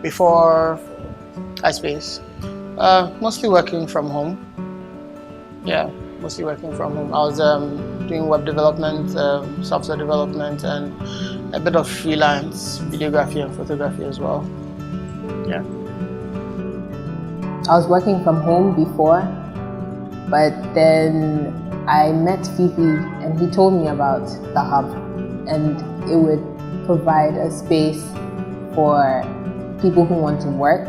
before iSpace. Mostly working from home. Yeah, mostly working from home. I was doing web development, software development, and a bit of freelance videography and photography as well. Yeah. I was working from home before, but then I met Fifi and he told me about the hub, and it would provide a space for people who want to work,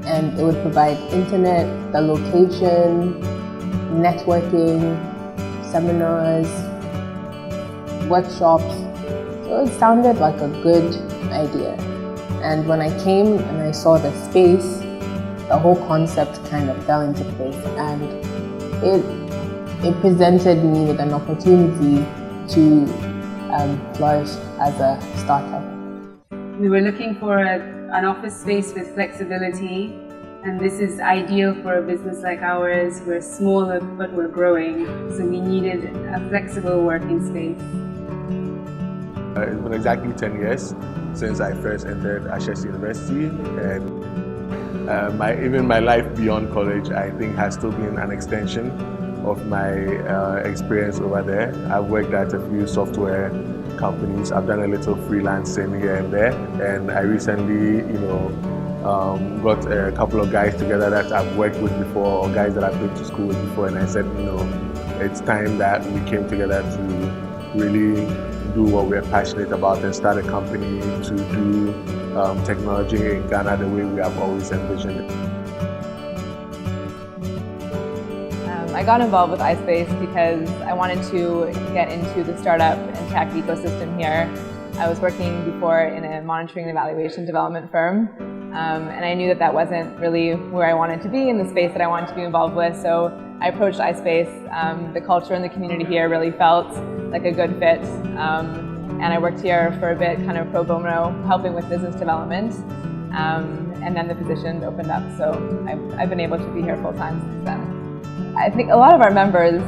and it would provide internet, the location, networking, seminars, workshops. So it sounded like a good idea. And when I came and I saw the space, the whole concept kind of fell into place, and it presented me with an opportunity to flourish as a startup. We were looking for an office space with flexibility, and this is ideal for a business like ours. We're smaller, but we're growing, so we needed a flexible working space. It's been exactly 10 years since I first entered Ashesi University, and even my life beyond college, I think, has still been an extension of my experience over there. I've worked at a few software companies. I've done a little freelancing here and there, and I recently, got a couple of guys together that I've worked with before, or guys that I've been to school with before, and I said, it's time that we came together to really do what we're passionate about and start a company to do technology in Ghana the way we have always envisioned it. I got involved with iSpace because I wanted to get into the startup and tech ecosystem here. I was working before in a monitoring and evaluation development firm, and I knew that wasn't really where I wanted to be in the space that I wanted to be involved with, so I approached iSpace. The culture and the community here really felt like a good fit, and I worked here for a bit, kind of pro bono, helping with business development, and then the position opened up, so I've been able to be here full time since then. I think a lot of our members,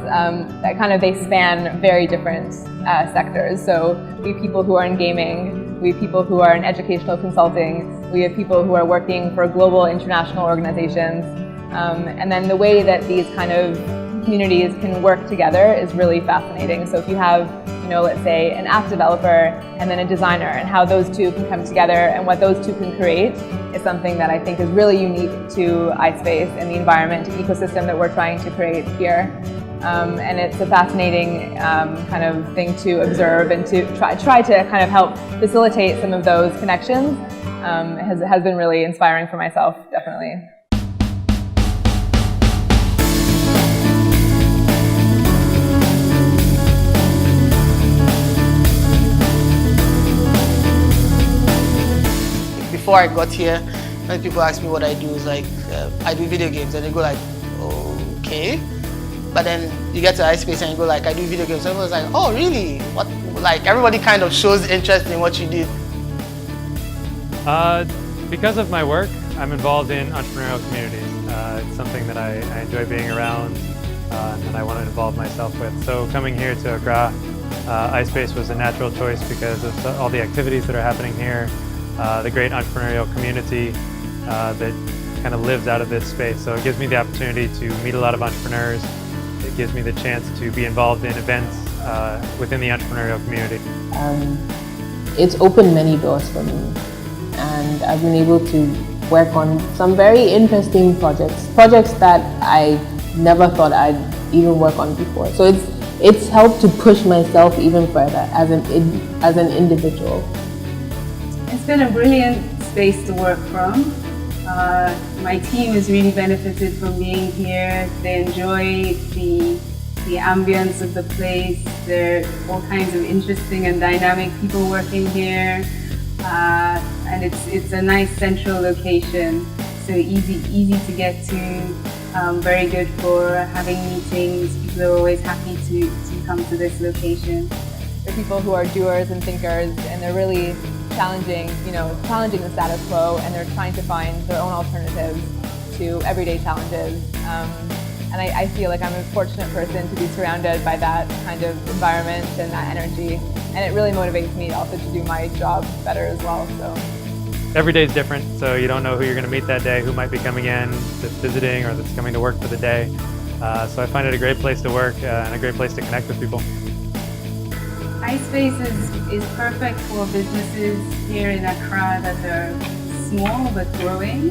they span very different sectors. So we have people who are in gaming, we have people who are in educational consulting, we have people who are working for global international organizations. And then the way that these kind of communities can work together is really fascinating. So if you have, let's say an app developer and then a designer, and how those two can come together and what those two can create is something that I think is really unique to iSpace and the environment and ecosystem that we're trying to create here. And it's a fascinating kind of thing to observe and to try to kind of help facilitate some of those connections. Has been really inspiring for myself, definitely. Before I got here, when people ask me what I do, it's like, I do video games, and they go like, okay. But then you get to iSpace and you go like, I do video games. So everyone's like, oh really? What? Like everybody kind of shows interest in what you do. Because of my work, I'm involved in entrepreneurial communities. It's something that I enjoy being around and that I want to involve myself with. So coming here to Accra, iSpace was a natural choice because of all the activities that are happening here. The great entrepreneurial community that kind of lives out of this space. So it gives me the opportunity to meet a lot of entrepreneurs. It gives me the chance to be involved in events within the entrepreneurial community. It's opened many doors for me, and I've been able to work on some very interesting projects that I never thought I'd even work on before. So it's helped to push myself even further as an individual. It's been a brilliant space to work from. My team has really benefited from being here. They enjoy the ambience of the place. There are all kinds of interesting and dynamic people working here. And it's a nice central location, so easy to get to, very good for having meetings. People are always happy to come to this location. They're people who are doers and thinkers, and they're really challenging the status quo, and they're trying to find their own alternatives to everyday challenges. And I feel like I'm a fortunate person to be surrounded by that kind of environment and that energy, and it really motivates me also to do my job better as well. So every day is different, so you don't know who you're going to meet that day, who might be coming in, that's visiting, or that's coming to work for the day. So I find it a great place to work and a great place to connect with people. iSpace is perfect for businesses here in Accra that are small but growing.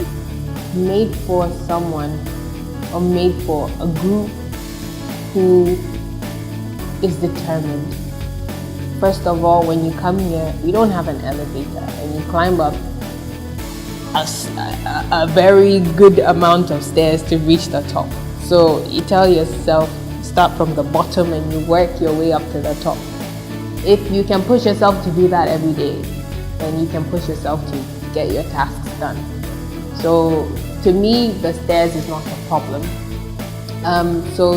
Made for someone, or made for a group who is determined. First of all, when you come here, we don't have an elevator, and you climb up a very good amount of stairs to reach the top. So you tell yourself, start from the bottom and you work your way up to the top. If you can push yourself to do that every day, then you can push yourself to get your tasks done. So to me, the stairs is not a problem. So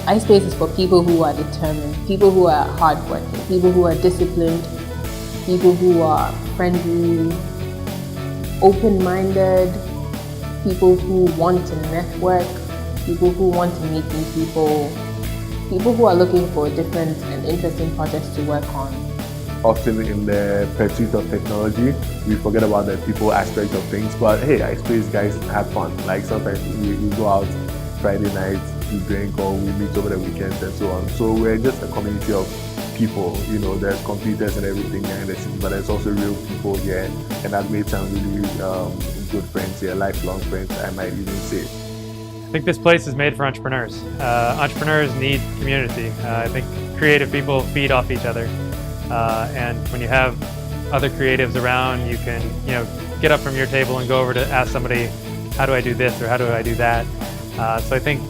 iSpace is for people who are determined, people who are hardworking, people who are disciplined, people who are friendly, open-minded, people who want to network, people who want to meet new people, people who are looking for different and interesting projects to work on. Often in the pursuit of technology, we forget about the people aspect of things. But hey, iSpace guys have fun. Like sometimes we go out Friday nights, we drink, or we meet over the weekends and so on. So we're just a community of people. You know, there's computers and everything behind the scenes, but there's also real people here, and I've made some really good friends here, lifelong friends, I might even say. I think this place is made for entrepreneurs. Entrepreneurs need community. I think creative people feed off each other. And when you have other creatives around, you can, get up from your table and go over to ask somebody, how do I do this or how do I do that? So I think,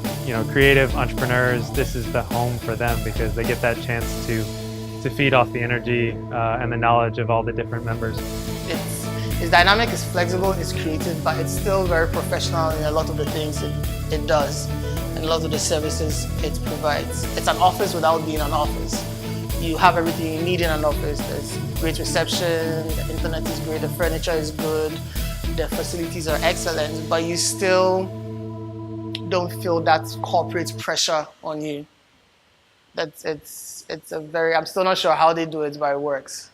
creative entrepreneurs, this is the home for them because they get that chance to feed off the energy and the knowledge of all the different members. It's dynamic, it's flexible, it's creative, but it's still very professional in a lot of the things it does and a lot of the services it provides. It's an office without being an office. You have everything you need in an office. There's great reception, the internet is great, the furniture is good, the facilities are excellent, but you still don't feel that corporate pressure on you. I'm still not sure how they do it, but it works.